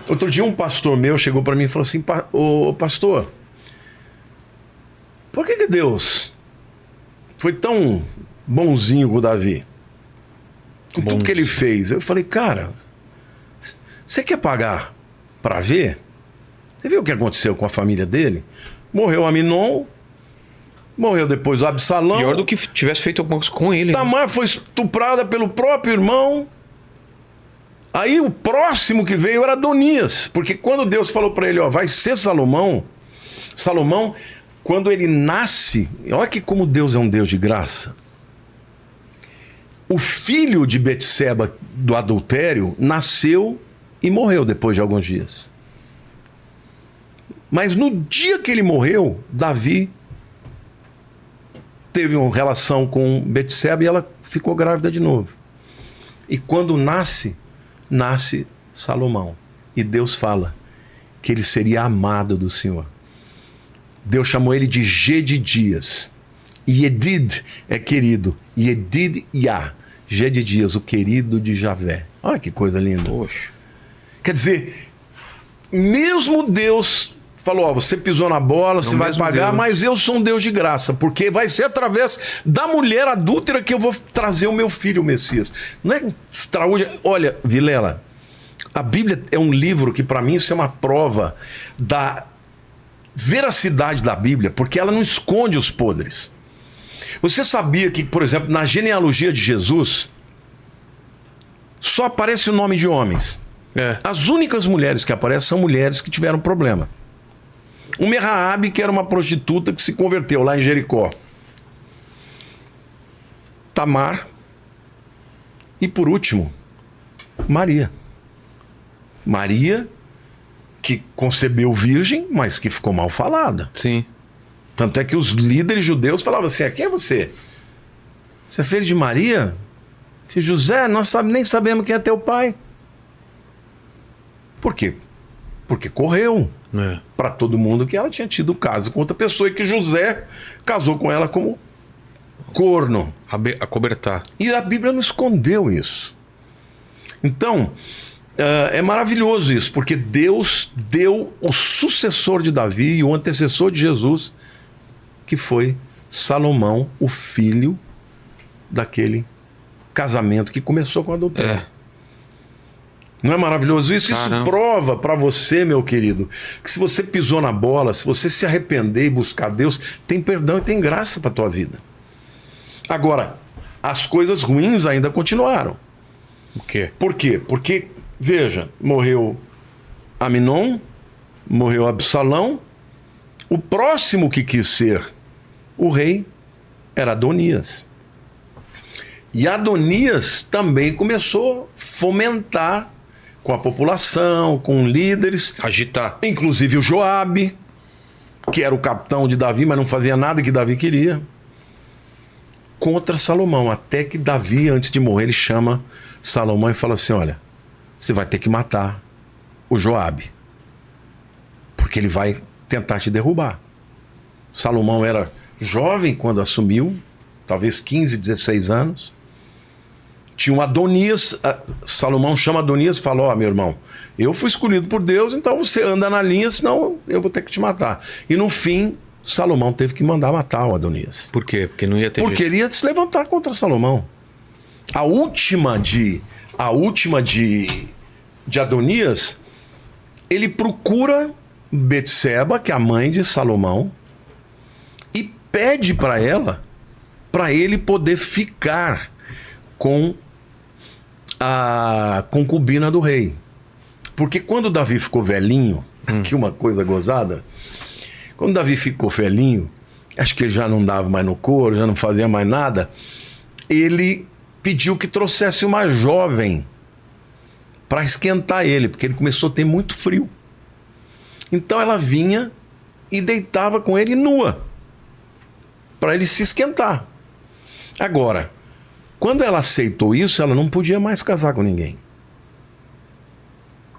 Outro dia um pastor meu chegou para mim e falou assim, ô pastor, por que Deus foi tão bonzinho com o Davi? Com tudo que ele fez. Eu falei, cara, você quer pagar para ver? Você viu o que aconteceu com a família dele? Morreu Aminon, morreu depois o Absalão. Pior do que tivesse feito alguma coisa com ele. Tamar foi estuprada pelo próprio irmão. Aí o próximo que veio era Adonias, porque quando Deus falou para ele, ó, vai ser Salomão, quando ele nasce, olha que como Deus é um Deus de graça. O filho de Betseba do adultério nasceu e morreu depois de alguns dias. Mas no dia que ele morreu, Davi teve uma relação com Betseba e ela ficou grávida de novo. E quando nasce Salomão. E Deus fala que ele seria amado do Senhor. Deus chamou ele de Gedidias. Yedid é querido. Yedid-Yah. Gedidias, o querido de Javé. Olha que coisa linda. Poxa. Quer dizer, mesmo Deus falou, ó, você pisou na bola, você vai pagar, Deus. Mas eu sou um Deus de graça, porque vai ser através da mulher adúltera que eu vou trazer o meu filho, o Messias. Não é extraordinário? Olha, Vilela, a Bíblia é um livro que para mim isso é uma prova da veracidade da Bíblia, porque ela não esconde os podres. Você sabia que, por exemplo, na genealogia de Jesus só aparece o nome de homens? As únicas mulheres que aparecem são mulheres que tiveram problema. Uma é Raabe, que era uma prostituta que se converteu lá em Jericó. Tamar. E por último, Maria. Maria, que concebeu virgem, mas que ficou mal falada. Sim. Tanto é que os líderes judeus falavam assim, quem é você? Você é filho de Maria? Filho de José? Nós nem sabemos quem é teu pai. Por quê? Porque correu para todo mundo que ela tinha tido caso com outra pessoa e que José casou com ela como corno. Acobertar. E a Bíblia não escondeu isso. Então, é maravilhoso isso, porque Deus deu o sucessor de Davi e o antecessor de Jesus, que foi Salomão, o filho daquele casamento que começou com adultério. Não é maravilhoso isso? Caramba. Isso prova para você, meu querido, que se você pisou na bola, se você se arrepender e buscar Deus, tem perdão e tem graça para tua vida. Agora, as coisas ruins ainda continuaram. O quê? Por quê? Porque, veja, morreu Aminon, morreu Absalão, o próximo que quis ser o rei era Adonias. E Adonias também começou a fomentar com a população, com líderes. Agitar. Inclusive o Joabe, que era o capitão de Davi, mas não fazia nada que Davi queria. Contra Salomão. Até que Davi, antes de morrer, ele chama Salomão e fala assim, olha, você vai ter que matar o Joabe. Porque ele vai tentar te derrubar. Salomão era jovem quando assumiu, talvez 15, 16 anos. Tinha um Adonias, Salomão chama Adonias e fala, ó, meu irmão, eu fui escolhido por Deus, então você anda na linha, senão eu vou ter que te matar. E no fim, Salomão teve que mandar matar o Adonias. Por quê? Porque não ia ter Porque ele ia se levantar contra Salomão. A última de Adonias, ele procura Betseba, que é a mãe de Salomão, e pede para ele poder ficar com a concubina do rei. Porque quando Davi ficou velhinho, aqui uma coisa gozada, quando Davi ficou velhinho, acho que ele já não dava mais no couro, já não fazia mais nada, ele pediu que trouxesse uma jovem para esquentar ele, porque ele começou a ter muito frio. Então ela vinha e deitava com ele nua, para ele se esquentar. Agora, quando ela aceitou isso, ela não podia mais casar com ninguém.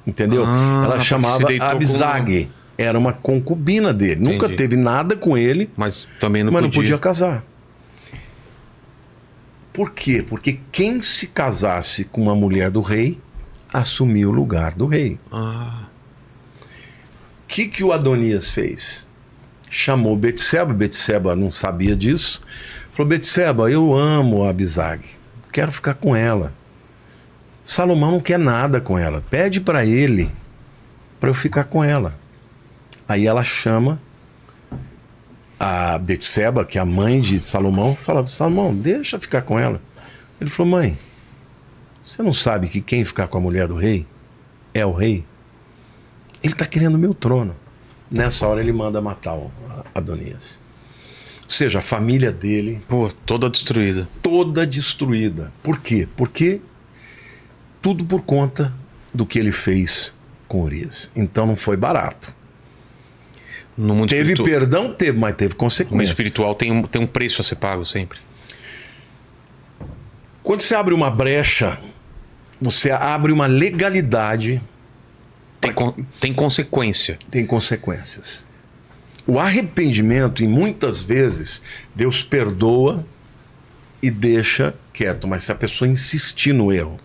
Entendeu? Ela chamava Abisag. Com... Era uma concubina dele. Entendi. Nunca teve nada com ele, mas também não podia casar. Por quê? Porque quem se casasse com uma mulher do rei assumia o lugar do rei. que o Adonias fez? Chamou Betseba. Betseba não sabia disso. Falou: Betseba, eu amo a Abisag, quero ficar com ela. Salomão não quer nada com ela, pede para ele para eu ficar com ela. Aí ela chama a Betseba, que é a mãe de Salomão, fala: Salomão, deixa eu ficar com ela. Ele falou: mãe, você não sabe que quem ficar com a mulher do rei é o rei? Ele está querendo meu trono. Nessa hora ele manda matar o Adonias. Ou seja, a família dele... Pô, toda destruída. Toda destruída. Por quê? Porque tudo por conta do que ele fez com Urias. Então não foi barato. No mundo teve perdão? Teve, mas teve No mundo consequências. espiritual tem um preço a ser pago sempre. Quando você abre uma brecha, você abre uma legalidade... Tem consequência. Tem consequências. O arrependimento, e muitas vezes, Deus perdoa e deixa quieto. Mas se a pessoa insistir no erro,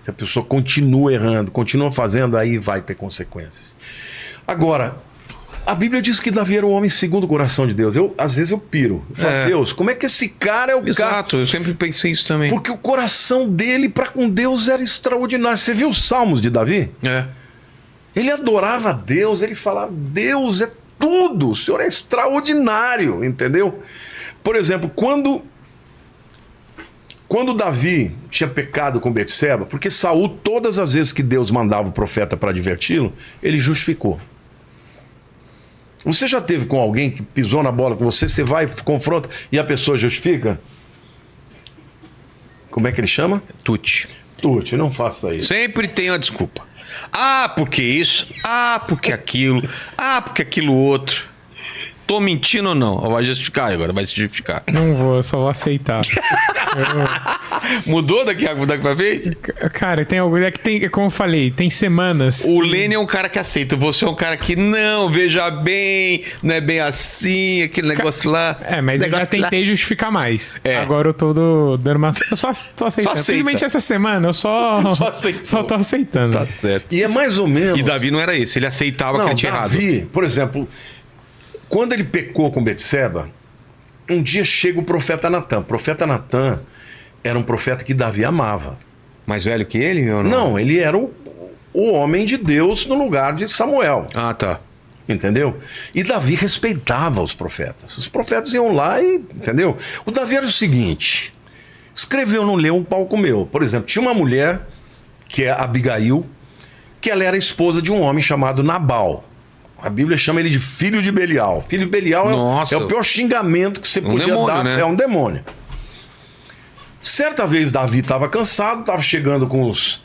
se a pessoa continua errando, continua fazendo, aí vai ter consequências. Agora, a Bíblia diz que Davi era um homem segundo o coração de Deus. Às vezes eu piro. Eu falo: Deus, como é que esse cara é o cara... Exato, eu sempre pensei isso também. Porque o coração dele para com Deus era extraordinário. Você viu os salmos de Davi? Ele adorava a Deus, ele falava: Deus é tudo, o Senhor é extraordinário, entendeu? Por exemplo, quando Davi tinha pecado com Betseba, porque Saul, todas as vezes que Deus mandava o profeta para adverti-lo, ele justificou. Você já teve com alguém que pisou na bola com você, você vai, confronta e a pessoa justifica? Como é que ele chama? Tuti, não faça isso. sempre tem uma desculpa. Ah, porque isso? Ah, porque aquilo? Ah, porque aquilo outro? Tô mentindo ou não? Vai justificar agora, vai se justificar. Não vou, eu só vou aceitar. Mudou daqui pra frente? Cara, tem algo. É que tem, como eu falei, tem semanas. O Lênin é um cara que aceita, você é um cara que não, veja bem, não é bem assim, aquele negócio lá. Mas eu já tentei justificar mais. Agora eu tô dando uma. Eu só tô aceitando. Simplesmente essa semana eu só tô aceitando. Tá certo. E é mais ou menos... E Davi não era esse, ele aceitava que ele tinha errado. Davi, por exemplo, quando ele pecou com Betseba, um dia chega o profeta Natan. O profeta Natan era um profeta que Davi amava. Mais velho que ele ou não? Não, ele era o homem de Deus no lugar de Samuel. Ah, tá. Entendeu? E Davi respeitava os profetas. Os profetas iam lá e... Entendeu? O Davi era o seguinte: escreveu, não leu, um pau comeu. Por exemplo, tinha uma mulher, que é Abigail, que ela era esposa de um homem chamado Nabal. A Bíblia chama ele de filho de Belial. Filho de Belial é o pior xingamento que você podia demônio, dar. né? É um demônio. Certa vez Davi estava cansado, estava chegando com os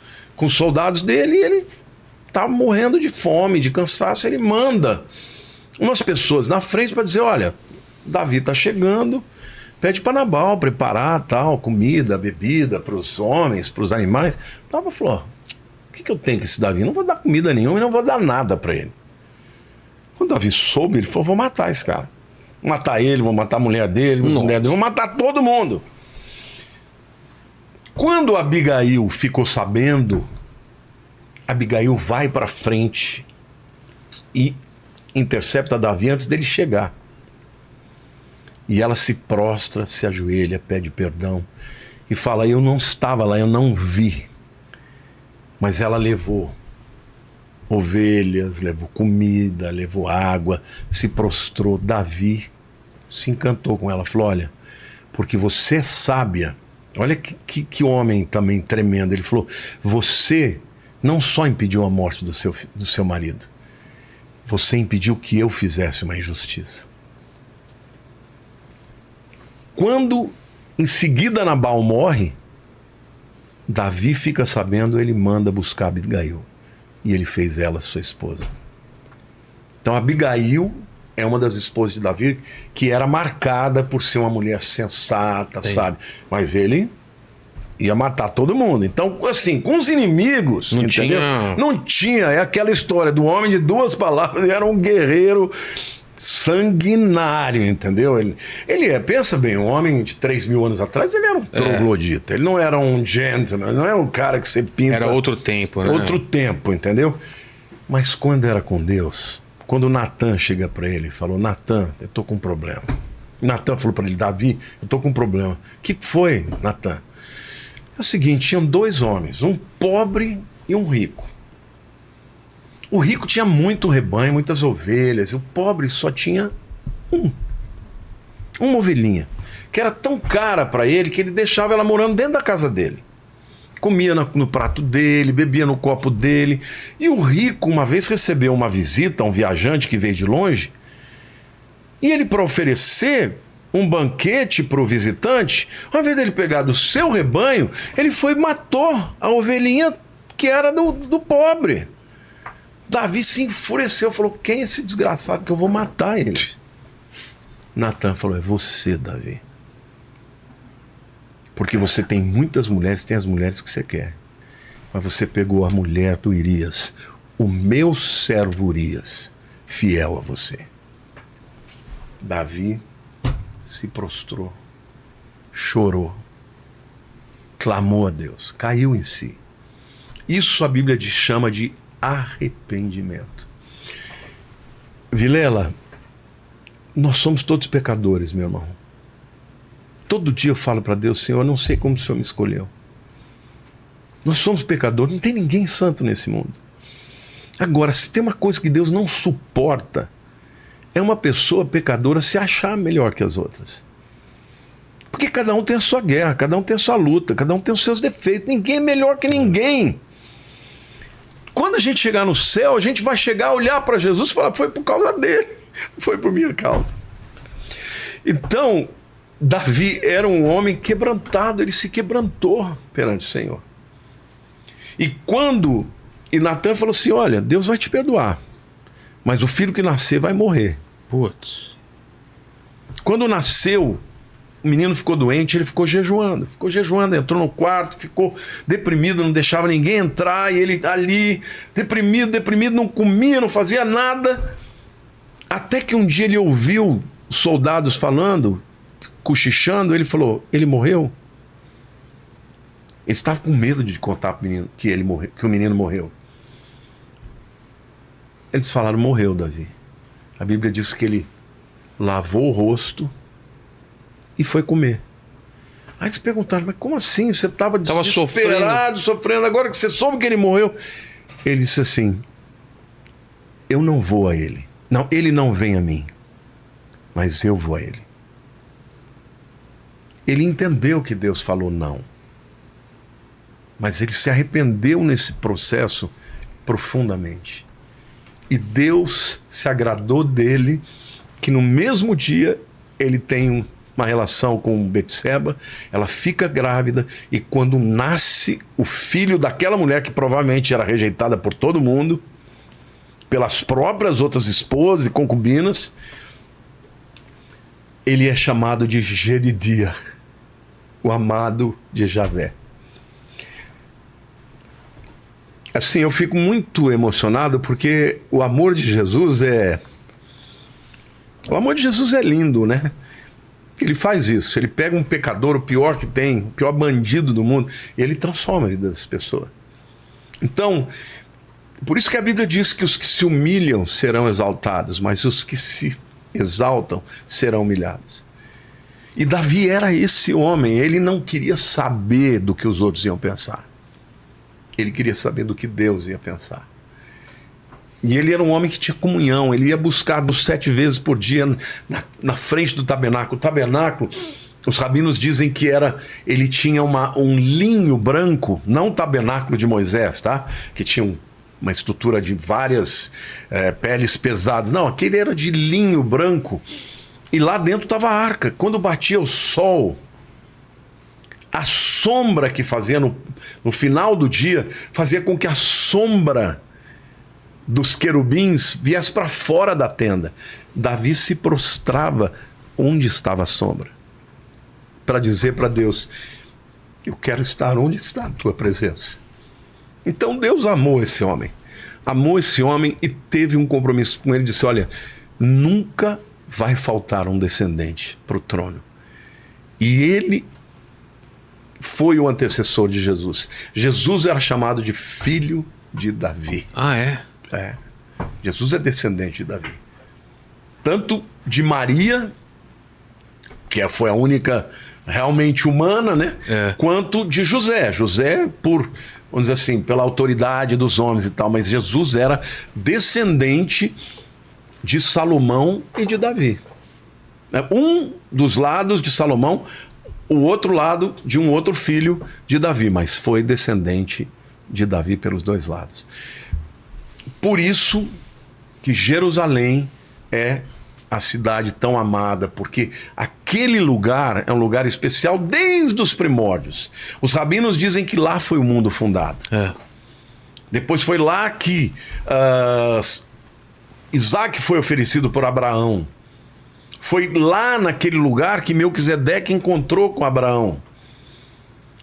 soldados dele, e ele estava morrendo de fome, de cansaço. Ele manda umas pessoas na frente para dizer: olha, Davi está chegando, pede para Nabal preparar tal, comida, bebida para os homens, para os animais. Tava falou: o que eu tenho com esse Davi? Não vou dar comida nenhuma e não vou dar nada para ele. Quando Davi soube, ele falou: vou matar esse cara. Vou matar ele, vou matar a mulher dele, vou matar todo mundo. Quando Abigail ficou sabendo, Abigail vai para frente e intercepta Davi antes dele chegar. E ela se prostra, se ajoelha, pede perdão e fala: eu não estava lá, eu não vi. Mas ela levou ovelhas, levou comida, levou água, se prostrou. Davi se encantou com ela, falou: olha, porque você é sábia. Olha que homem também tremendo. Ele falou: você não só impediu a morte do seu marido, você impediu que eu fizesse uma injustiça. Quando em seguida Nabal morre, Davi fica sabendo, ele manda buscar Abigail. E ele fez ela sua esposa. Então Abigail é uma das esposas de Davi, que era marcada por ser uma mulher sensata, sabe? Mas ele ia matar todo mundo. Então, assim, com os inimigos, não entendeu? Tinha... Não tinha. É aquela história do homem de duas palavras. Ele era um guerreiro sanguinário, entendeu? Ele pensa bem, um homem de 3.000 anos atrás, ele era um troglodita. Ele não era um gentleman, não é um cara que você pinta... Era outro tempo, né? Outro tempo, entendeu? Mas quando era com Deus, Quando o Natan chega para ele e falou: Natan, eu tô com um problema. Natan falou para ele: Davi, eu tô com um problema. O que foi, Natan? É o seguinte, tinham 2 homens, um pobre e um rico. O rico tinha muito rebanho, muitas ovelhas. O pobre só tinha uma ovelhinha, que era tão cara para ele que ele deixava ela morando dentro da casa dele. Comia no prato dele, bebia no copo dele. E o rico uma vez recebeu uma visita, um viajante que veio de longe, e ele, para oferecer um banquete para o visitante, ao invés dele pegar do seu rebanho, ele foi e matou a ovelhinha que era do pobre. Davi se enfureceu, falou: quem é esse desgraçado que eu vou matar ele? Natan falou: é você, Davi. Porque você tem muitas mulheres, tem as mulheres que você quer. Mas você pegou a mulher do Urias, o meu servo Urias, fiel a você. Davi se prostrou, chorou, clamou a Deus, caiu em si. Isso a Bíblia chama de arrependimento. Vilela, nós somos todos pecadores, meu irmão. Todo dia eu falo para Deus: Senhor, eu não sei como o Senhor me escolheu. Nós somos pecadores, não tem ninguém santo nesse mundo. Agora, se tem uma coisa que Deus não suporta, é uma pessoa pecadora se achar melhor que as outras. Porque cada um tem a sua guerra, cada um tem a sua luta, cada um tem os seus defeitos. Ninguém é melhor que ninguém. Quando a gente chegar no céu, a gente vai chegar a olhar para Jesus e falar: foi por causa dele, foi por minha causa. Então, Davi era um homem quebrantado, ele se quebrantou perante o Senhor. E Natan falou assim: olha, Deus vai te perdoar, mas o filho que nascer vai morrer. Putz. Quando nasceu, o menino ficou doente, ele ficou jejuando, entrou no quarto, ficou deprimido, não deixava ninguém entrar, e ele ali, deprimido, não comia, não fazia nada, até que um dia ele ouviu soldados falando, cochichando, ele falou: ele morreu? Ele estava com medo de contar para o menino que ele morreu, que o menino morreu. Eles falaram: morreu, Davi. A Bíblia diz que ele lavou o rosto e foi comer. Aí eles perguntaram: mas como assim? Você estava desesperado, sofrendo, agora que você soube que ele morreu? Ele disse assim: eu não vou a ele. Não, ele não vem a mim, mas eu vou a ele. Ele entendeu que Deus falou não, mas ele se arrependeu nesse processo profundamente. E Deus se agradou dele, que no mesmo dia ele tem uma relação com Betseba, ela fica grávida, e quando nasce o filho daquela mulher que provavelmente era rejeitada por todo mundo, pelas próprias outras esposas e concubinas, ele é chamado de Jedidia, o amado de Javé. Assim, eu fico muito emocionado porque o amor de Jesus é lindo, né? Ele faz isso, ele pega um pecador, o pior que tem, o pior bandido do mundo, e ele transforma a vida das pessoas. Então, por isso que a Bíblia diz que os que se humilham serão exaltados, mas os que se exaltam serão humilhados. E Davi era esse homem, ele não queria saber do que os outros iam pensar. Ele queria saber do que Deus ia pensar. E ele era um homem que tinha comunhão, ele ia buscar 7 vezes por dia na frente do tabernáculo. O tabernáculo, os rabinos dizem que ele tinha um linho branco, não o tabernáculo de Moisés, tá? Que tinha uma estrutura de várias peles pesadas. Não, aquele era de linho branco. E lá dentro estava a arca. Quando batia o sol, a sombra que fazia no final do dia, fazia com que a sombra dos querubins viesse para fora da tenda. Davi se prostrava onde estava a sombra, para dizer para Deus: eu quero estar onde está a tua presença. Então Deus amou esse homem e teve um compromisso com ele, disse: olha, nunca vai faltar um descendente para o trono. E ele foi o antecessor de Jesus. Jesus era chamado de filho de Davi. Ah, é? É. Jesus é descendente de Davi. Tanto de Maria, que foi a única realmente humana, né? Quanto de José. José, vamos dizer assim, pela autoridade dos homens e tal, mas Jesus era descendente de Salomão e de Davi. Um dos lados de Salomão, o outro lado de um outro filho de Davi, mas foi descendente de Davi pelos dois lados. Por isso que Jerusalém é a cidade tão amada, porque aquele lugar é um lugar especial desde os primórdios. Os rabinos dizem que lá foi o mundo fundado. Depois foi lá que Isaac foi oferecido por Abraão. Foi lá naquele lugar que Melquisedeque encontrou com Abraão.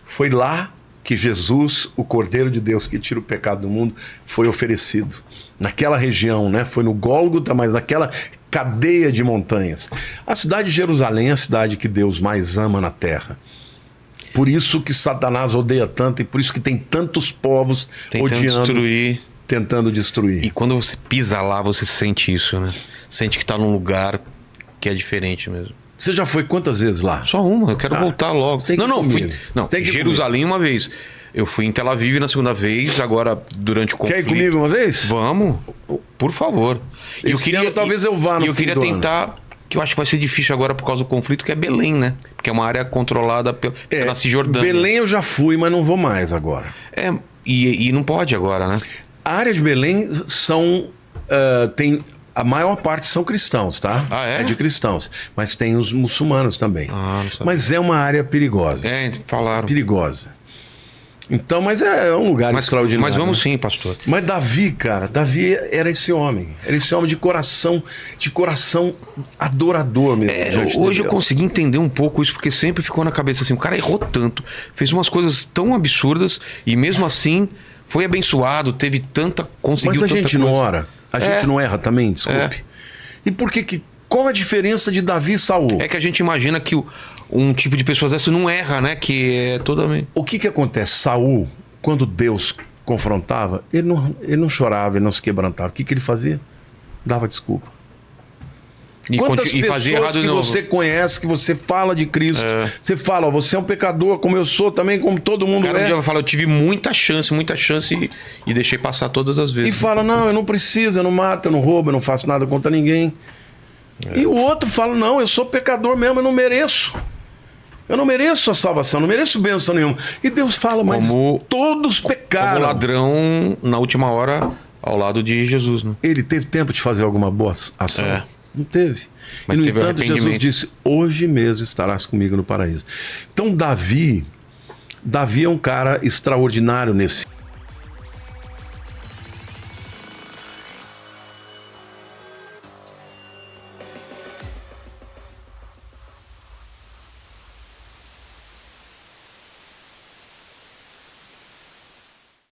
Foi lá que Jesus, o Cordeiro de Deus que tira o pecado do mundo, foi oferecido. Naquela região, né? Foi no Gólgota, mas naquela cadeia de montanhas. A cidade de Jerusalém é a cidade que Deus mais ama na terra. Por isso que Satanás odeia tanto e por isso que tem tantos povos tentando destruir. E quando você pisa lá, você sente isso, né? Sente que tá num lugar que é diferente mesmo. Você já foi quantas vezes lá? Só uma, eu quero voltar logo. Fui Jerusalém uma vez. Eu fui em Tel Aviv na segunda vez, agora durante o conflito. Quer ir comigo uma vez? Vamos, por favor. Talvez eu vá no fim do ano. E eu queria tentar, que eu acho que vai ser difícil agora por causa do conflito, que é Belém, né? Porque é uma área controlada pela Cisjordânia. Belém eu já fui, mas não vou mais agora. E não pode agora, né? A área de Belém a maior parte são cristãos, tá? É de cristãos. Mas tem os muçulmanos também. Mas é uma área perigosa. Falaram. Perigosa. Então, mas é um lugar extraordinário. Mas vamos sim, pastor. Mas Davi, cara, Davi era esse homem. Era esse homem de coração adorador mesmo. Hoje eu consegui entender um pouco isso, porque sempre ficou na cabeça assim, o cara errou tanto, fez umas coisas tão absurdas e mesmo assim foi abençoado, conseguiu tanta coisa. Mas a gente não coisa. ora. A gente não erra também, desculpe. E por que qual a diferença de Davi e Saul? É que a gente imagina que um tipo de pessoas dessa não erra, né? Que é totalmente... O que acontece? Saul, quando Deus confrontava, ele não chorava, ele não se quebrantava. O que ele fazia? Dava desculpa. Quantas pessoas que você conhece, que você fala de Cristo, você fala, você é um pecador como eu sou também, como todo mundo é. Um dia vai falar, eu tive muita chance e deixei passar todas as vezes. E fala, não, eu não preciso, eu não mato, eu não roubo, eu não faço nada contra ninguém. E o outro fala, não, eu sou pecador mesmo, eu não mereço. Eu não mereço a salvação, não mereço bênção nenhuma. E Deus fala, mas todos pecaram. Como ladrão, na última hora, ao lado de Jesus, né? Ele teve tempo de fazer alguma boa ação? Não teve. Mas e no entanto, Jesus disse, hoje mesmo estarás comigo no paraíso. Então Davi é um cara extraordinário nesse